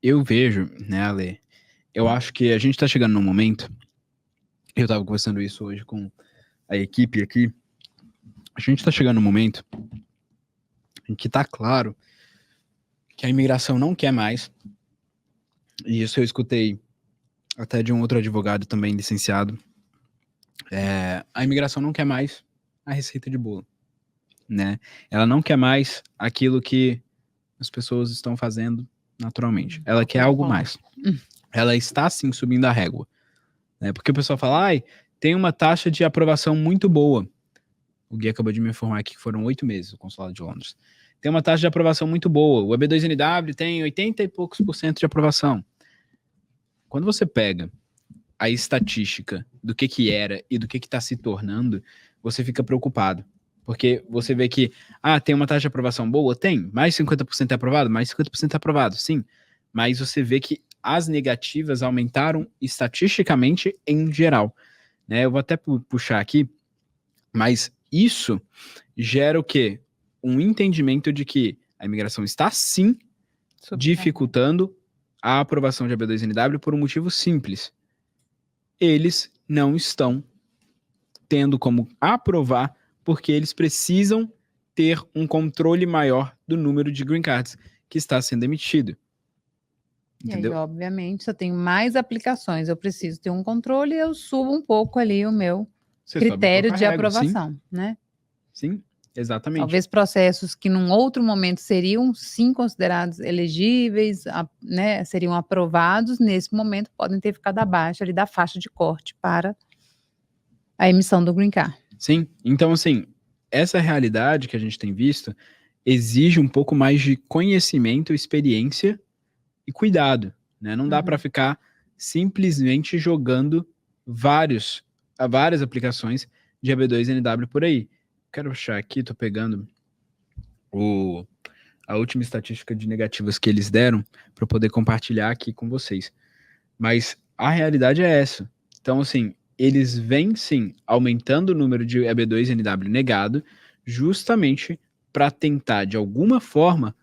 eu vejo, né, Ale, eu acho que a gente tá chegando num momento, eu tava conversando isso hoje com a equipe aqui, a gente tá chegando num momento em que tá claro que a imigração não quer mais, e isso eu escutei até de um outro advogado também licenciado, a imigração não quer mais a receita de bolo, né? Ela não quer mais aquilo que as pessoas estão fazendo naturalmente. Ela quer algo mais. Ela está, sim, subindo a régua, né? Porque o pessoal fala, ai, tem uma taxa de aprovação muito boa. O Gui acabou de me informar aqui que foram 8 meses, o consulado de Londres. Tem uma taxa de aprovação muito boa. O EB2NW tem 80 e poucos % de aprovação. Quando você pega a estatística do que era e do que está se tornando, você fica preocupado. Porque você vê que, tem uma taxa de aprovação boa? Tem. Mais 50% é aprovado? Mais 50% é aprovado, sim. Mas você vê que as negativas aumentaram estatisticamente em geral, né? Eu vou até puxar aqui, mas isso gera o quê? Um entendimento de que a imigração está, sim, dificultando a aprovação de AB2NW por um motivo simples. Eles não estão tendo como aprovar porque eles precisam ter um controle maior do número de green cards que está sendo emitido. Entendeu? E aí, obviamente, se eu tenho mais aplicações, eu preciso ter um controle, eu subo um pouco ali o meu critério de aprovação, sim. né? Sim, exatamente. Talvez processos que num outro momento seriam sim considerados elegíveis, né, seriam aprovados, nesse momento podem ter ficado abaixo ali da faixa de corte para a emissão do green card. Sim, então assim, essa realidade que a gente tem visto exige um pouco mais de conhecimento, experiência e cuidado, né? Não dá para ficar simplesmente jogando várias aplicações de AB2NW por aí. Quero achar aqui, tô pegando a última estatística de negativas que eles deram para poder compartilhar aqui com vocês. Mas a realidade é essa. Então, assim, eles vêm, sim, aumentando o número de EB2NW negado, justamente para tentar, de alguma forma,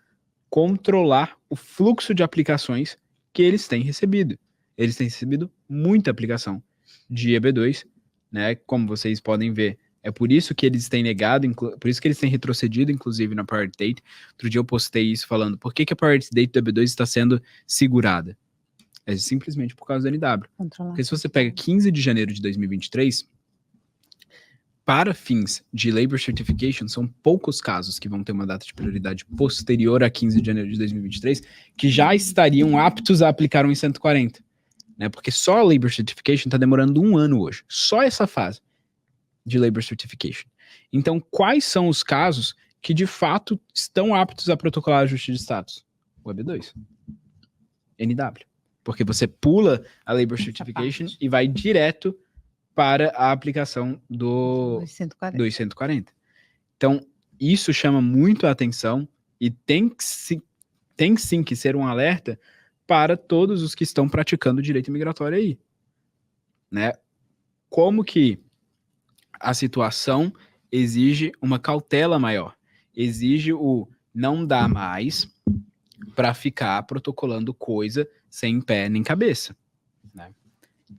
controlar o fluxo de aplicações que eles têm recebido. Eles têm recebido muita aplicação de EB2, né? Como vocês podem ver, é por isso que eles têm negado, por isso que eles têm retrocedido, inclusive, na Priority Date. Outro dia eu postei isso falando, por que a Priority Date do EB2 está sendo segurada? É simplesmente por causa do NW. Porque se você pega 15 de janeiro de 2023, para fins de Labor Certification, são poucos casos que vão ter uma data de prioridade posterior a 15 de janeiro de 2023 que já estariam aptos a aplicar um I-140. Né? Porque só a Labor Certification está demorando 1 ano hoje. Só essa fase de Labor Certification. Então, quais são os casos que de fato estão aptos a protocolar ajuste de status? O EB2. NW. Porque você pula a Labor Certification e vai direto para a aplicação do I-140. Então, isso chama muito a atenção e tem sim que ser um alerta para todos os que estão praticando direito migratório aí. Né? Como que a situação exige uma cautela maior, exige o não dar mais para ficar protocolando coisa sem pé nem cabeça. Né?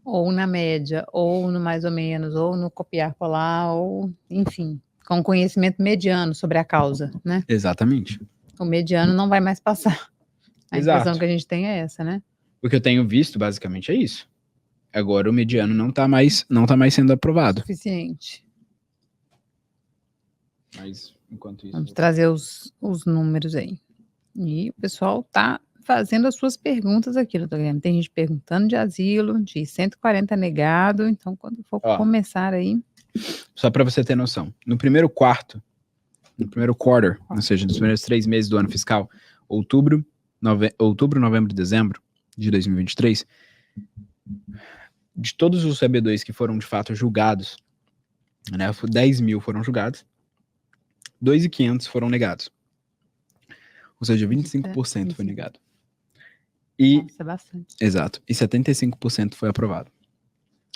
Ou na média, ou no mais ou menos, ou no copiar colar, ou enfim, com conhecimento mediano sobre a causa, né? Exatamente. O mediano não vai mais passar. A impressão que a gente tem é essa, né? O que eu tenho visto, basicamente, é isso. Agora o mediano não tá mais sendo aprovado. Suficiente. Mas, enquanto isso... Vamos trazer os números aí. E o pessoal tá fazendo as suas perguntas aqui, doutor Guilherme. Tem gente perguntando de asilo, de 140 negado. Então, quando for começar aí... Só para você ter noção. No primeiro quarter, ou seja, nos primeiros 3 meses do ano fiscal, outubro, novembro e dezembro de 2023, de todos os EB2 que foram de fato julgados, né, 10 mil foram julgados, 2.500 foram negados. Ou seja, 25% foi negado. E, nossa, é bastante. Exato. E 75% foi aprovado.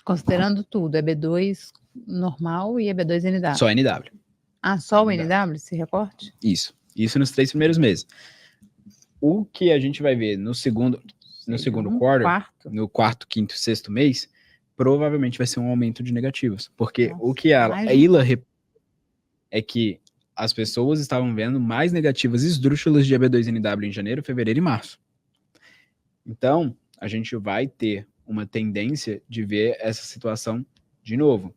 Considerando tudo, EB2 normal e EB2NW. Só NW. Ah, só o NW, esse recorte? Isso nos 3 primeiros meses. o que a gente vai ver no segundo quarter, no quarto, quinto, sexto mês, provavelmente vai ser um aumento de negativas. Porque o que a Ilha é que as pessoas estavam vendo mais negativas esdrúxulas de EB2NW em janeiro, fevereiro e março. Então, a gente vai ter uma tendência de ver essa situação de novo,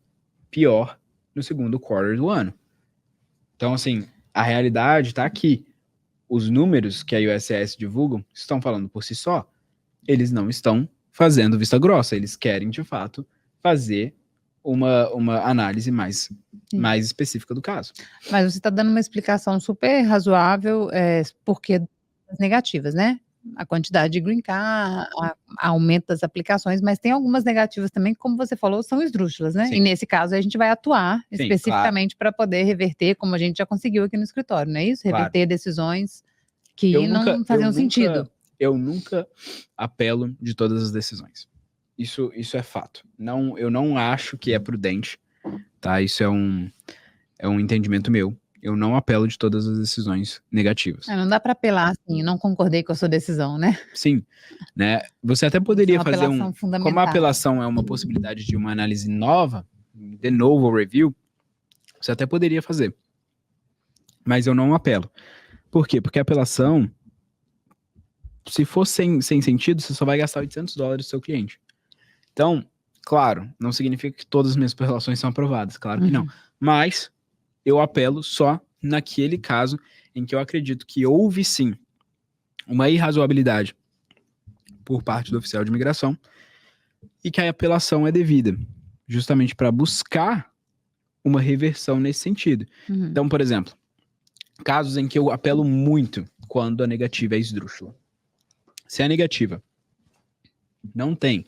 pior no segundo quarter do ano. Então, assim, a realidade está aqui. Os números que a USS divulgam estão falando por si só. Eles não estão fazendo vista grossa. Eles querem, de fato, fazer uma análise mais específica do caso. Mas você está dando uma explicação super razoável, porque as negativas, né? A quantidade de green card, aumento das aplicações, mas tem algumas negativas também, que, como você falou, são esdrúxulas, né? Sim. E nesse caso a gente vai atuar Sim, especificamente para poder reverter, como a gente já conseguiu aqui no escritório, não é isso? Reverter decisões que não faziam sentido. Eu nunca apelo de todas as decisões. Isso é fato. Eu não acho que é prudente, tá? Isso é um entendimento meu. Eu não apelo de todas as decisões negativas. Não dá para apelar assim, não concordei com a sua decisão, né? Sim, né? Você até poderia fazer como a apelação é uma possibilidade de uma análise nova, de novo review, você até poderia fazer. Mas eu não apelo. Por quê? Porque a apelação, se for sem sentido, você só vai gastar $800 do seu cliente. Então, claro, não significa que todas as minhas apelações são aprovadas, claro que não. Mas eu apelo só naquele caso em que eu acredito que houve sim uma irrazoabilidade por parte do oficial de imigração e que a apelação é devida, justamente para buscar uma reversão nesse sentido. Então, por exemplo, casos em que eu apelo muito quando a negativa é esdrúxula. Se a negativa não tem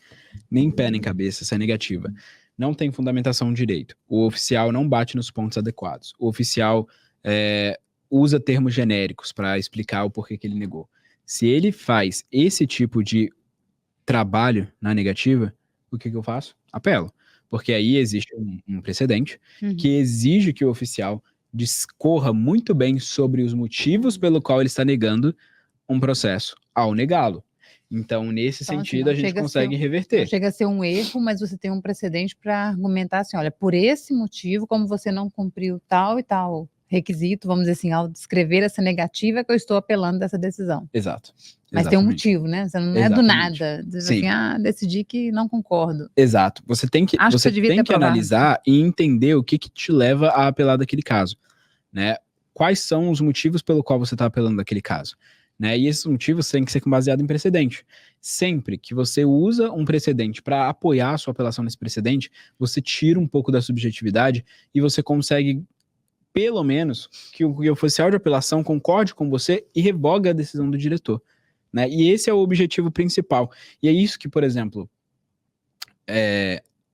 nem pé nem cabeça, se a negativa não tem fundamentação de direito, o oficial não bate nos pontos adequados, o oficial usa termos genéricos para explicar o porquê que ele negou. Se ele faz esse tipo de trabalho na negativa, o que eu faço? Apelo. Porque aí existe um precedente que exige que o oficial discorra muito bem sobre os motivos pelo qual ele está negando um processo ao negá-lo. Então, nesse sentido, assim, a gente consegue reverter. Não chega a ser um erro, mas você tem um precedente para argumentar assim, olha, por esse motivo, como você não cumpriu tal e tal requisito, vamos dizer assim, ao descrever essa negativa, que eu estou apelando dessa decisão. Exato. Mas tem um motivo, né? Você não é do nada. Diz assim, decidi que não concordo. Exato. Você tem que analisar e entender o que te leva a apelar daquele caso, né? Quais são os motivos pelo qual você está apelando daquele caso? Né? E esses motivos têm que ser baseados em precedente. Sempre que você usa um precedente para apoiar a sua apelação nesse precedente, você tira um pouco da subjetividade e você consegue, pelo menos, que o oficial de apelação concorde com você e revoga a decisão do diretor. Né? E esse é o objetivo principal. E é isso que, por exemplo,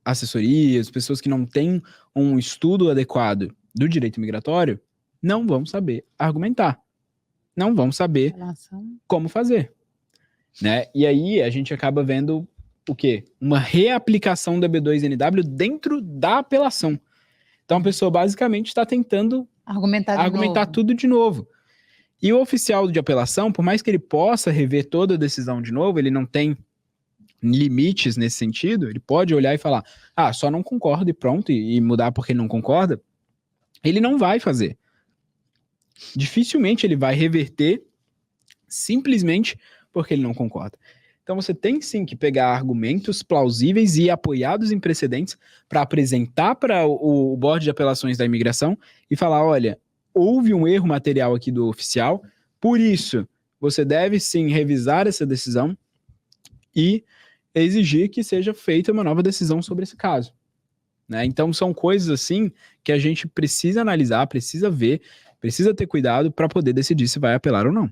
assessorias, pessoas que não têm um estudo adequado do direito migratório, não vão saber argumentar. Não vão saber como fazer. Né? E aí a gente acaba vendo o quê? Uma reaplicação da EB2NW dentro da apelação. Então a pessoa basicamente está tentando argumentar tudo de novo. E o oficial de apelação, por mais que ele possa rever toda a decisão de novo, ele não tem limites nesse sentido, ele pode olhar e falar, só não concordo e pronto, e mudar porque ele não concorda, ele não vai fazer. Dificilmente ele vai reverter simplesmente porque ele não concorda. Então você tem sim que pegar argumentos plausíveis e apoiados em precedentes para apresentar para o board de apelações da imigração e falar, olha, houve um erro material aqui do oficial, por isso você deve sim revisar essa decisão e exigir que seja feita uma nova decisão sobre esse caso. Né? Então são coisas assim que a gente precisa analisar, precisa ver, precisa ter cuidado para poder decidir se vai apelar ou não.